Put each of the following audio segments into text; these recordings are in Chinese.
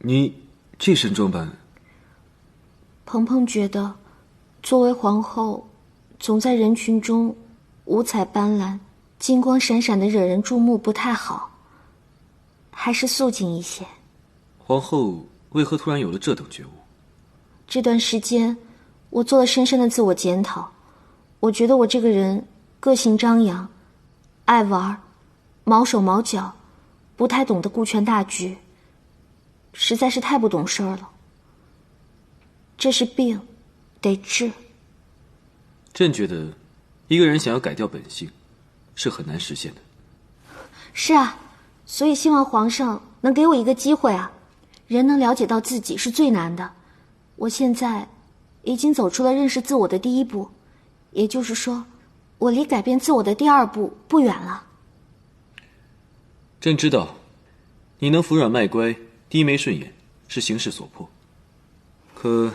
你这身装扮，鹏鹏觉得，作为皇后，总在人群中五彩斑斓、金光闪闪的惹人注目不太好，还是素净一些。皇后为何突然有了这等觉悟？这段时间，我做了深深的自我检讨。我觉得我这个人个性张扬，爱玩，毛手毛脚，不太懂得顾全大局，实在是太不懂事儿了。这是病，得治。朕觉得，一个人想要改掉本性，是很难实现的。是啊，所以希望皇上能给我一个机会啊！人能了解到自己是最难的。我现在已经走出了认识自我的第一步，也就是说，我离改变自我的第二步不远了。朕知道，你能服软卖乖、低眉顺眼，是形势所迫。可，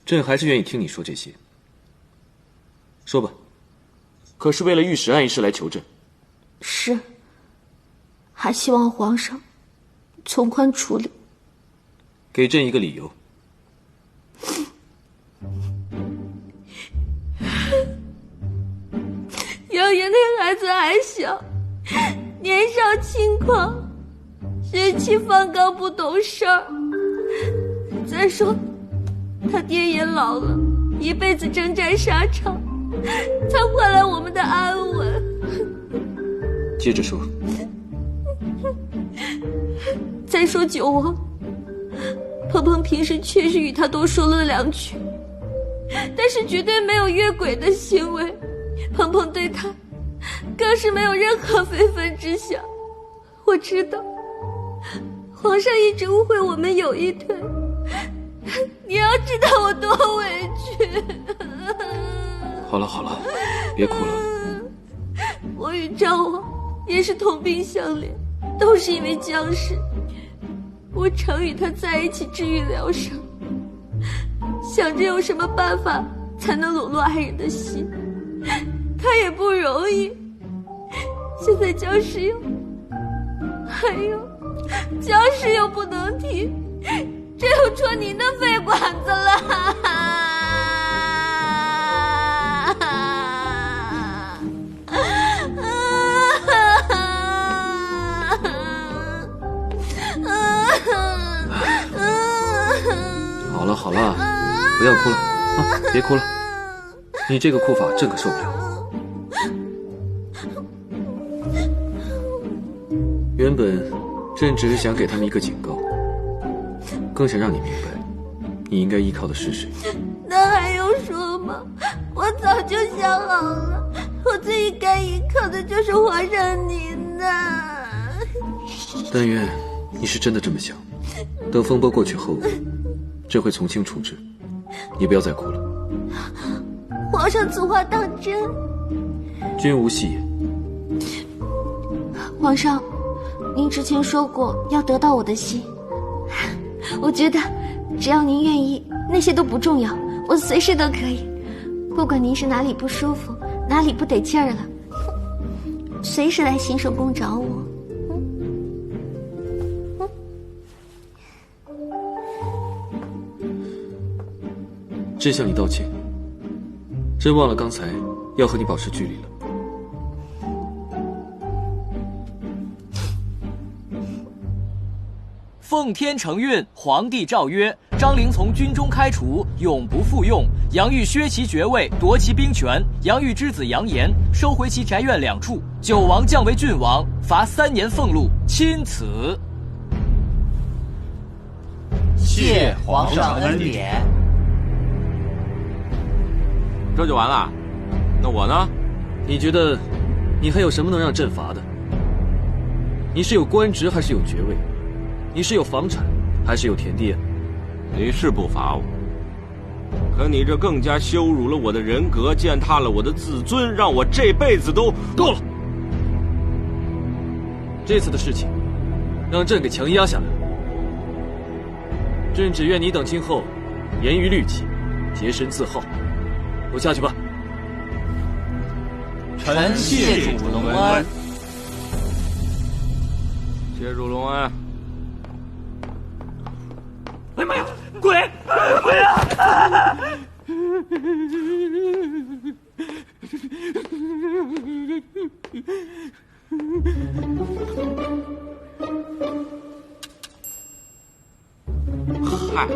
朕还是愿意听你说这些。说吧。可是为了御史案一事来求朕。是。还希望皇上从宽处理。给朕一个理由。杨爷那孩子还小，年少轻狂，血气方刚，不懂事儿。再说，他爹也老了，一辈子征战沙场，才换来我们的安稳。接着说。再说九王，鹏鹏平时确实与他多说了两句，但是绝对没有越轨的行为。鹏鹏对他更是没有任何非分之想。我知道皇上一直误会我们有一腿，你要知道我多委屈。好了好了，别哭了。我与赵王也是同病相怜，都是因为江氏。我常与他在一起治愈疗伤，想着有什么办法才能笼络爱人的心，他也不容易。现在江氏又，还有江氏又不能提，这又戳您的肺管子了。好了好了，不要哭了啊！别哭了，你这个哭法朕可受不了。原本朕只是想给他们一个警告，更想让你明白，你应该依靠的是谁。那还用说吗？我早就想好了，我最应该依靠的就是皇上您呐。但愿你是真的这么想。等风波过去后，朕会从轻处置，你不要再哭了。皇上此话当真？君无戏言。皇上，您之前说过要得到我的心，我觉得只要您愿意，那些都不重要，我随时都可以。不管您是哪里不舒服，哪里不得劲儿了，随时来新手宫找我。朕向你道歉，朕忘了刚才要和你保持距离了。奉天承运，皇帝诏曰：张陵从军中开除，永不复用。杨玉削其爵位，夺其兵权。杨玉之子杨延收回其宅院2处。九王降为郡王，罚3年俸禄，钦此。谢皇上恩典。这就完了？那我呢？你觉得你还有什么能让朕罚的？你是有官职还是有爵位？你是有房产还是有田地？你是不罚我，可你这更加羞辱了我的人格，践踏了我的自尊，让我这辈子都……够了！这次的事情让朕给强压下来了。朕只愿你等今后严于律己，洁身自好。都下去吧。臣谢主隆恩。谢主隆恩。哎妈呀，鬼！鬼啊！嗨。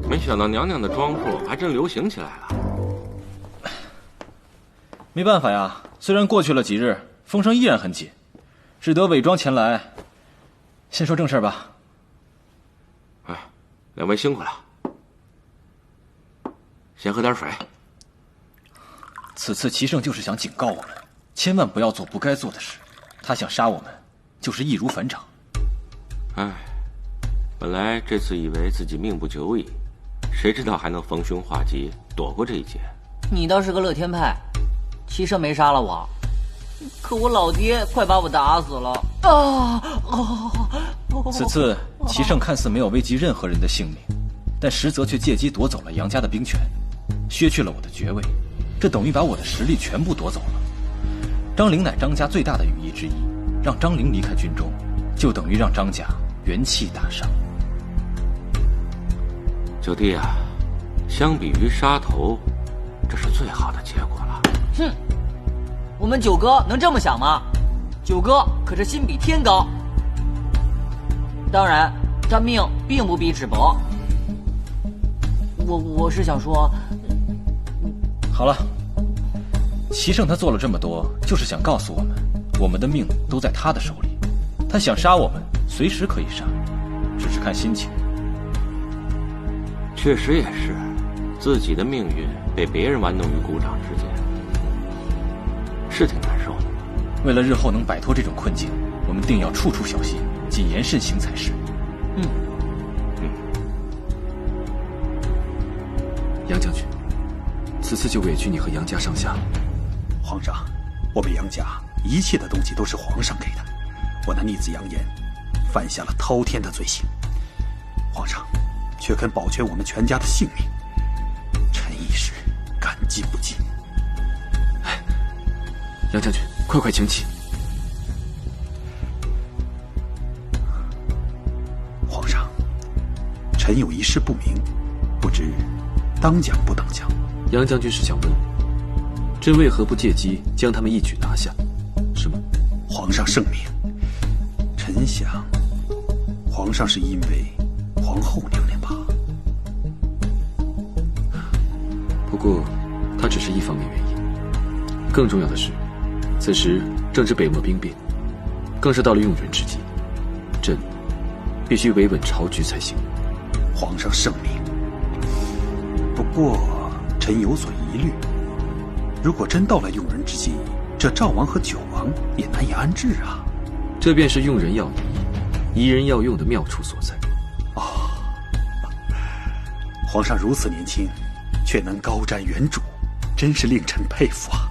没想到娘娘的装束还真流行起来了。没办法呀，虽然过去了几日，风声依然很紧，只得伪装前来。先说正事吧。哎，两位辛苦了，先喝点水。此次齐胜就是想警告我们，千万不要做不该做的事。他想杀我们，就是易如反掌。哎，本来这次以为自己命不久矣，谁知道还能逢凶化吉，躲过这一劫。你倒是个乐天派，齐胜没杀了我，可我老爹快把我打死了啊！此次齐胜看似没有危及任何人的性命，但实则却借机夺走了杨家的兵权，削去了我的爵位，这等于把我的实力全部夺走了。张陵乃张家最大的羽翼之一，让张陵离开军中，就等于让张家元气大伤。九弟啊，相比于杀头，这是最好的结果了。哼，我们九哥能这么想吗？九哥可是心比天高。当然，他命并不比纸薄。我是想说，好了，齐胜他做了这么多，就是想告诉我们，我们的命都在他的手里。他想杀我们，随时可以杀，只是看心情。确实也是，自己的命运被别人玩弄于股掌之间，是挺难受的。为了日后能摆脱这种困境，我们定要处处小心，谨言慎行才是。杨将军，此次就委屈你和杨家上下。皇上，我们杨家一切的东西都是皇上给的，我那逆子杨延犯下了滔天的罪行，皇上却肯保全我们全家的性命，臣一时感激不尽。杨将军，快请起。皇上，臣有一事不明，不知当讲不当讲？杨将军是想问，朕为何不借机将他们一举拿下，是吗？皇上圣明，臣想，皇上是因为皇后娘娘吧？不过，它只是一方面原因。更重要的是，此时正值北漠兵变，更是到了用人之际，朕必须维稳朝局才行。皇上圣明。不过，臣有所疑虑。如果真到了用人之际，这赵王和九王也难以安置啊。这便是用人要疑，疑人要用的妙处所在。皇上如此年轻，却能高瞻远瞩，真是令臣佩服啊。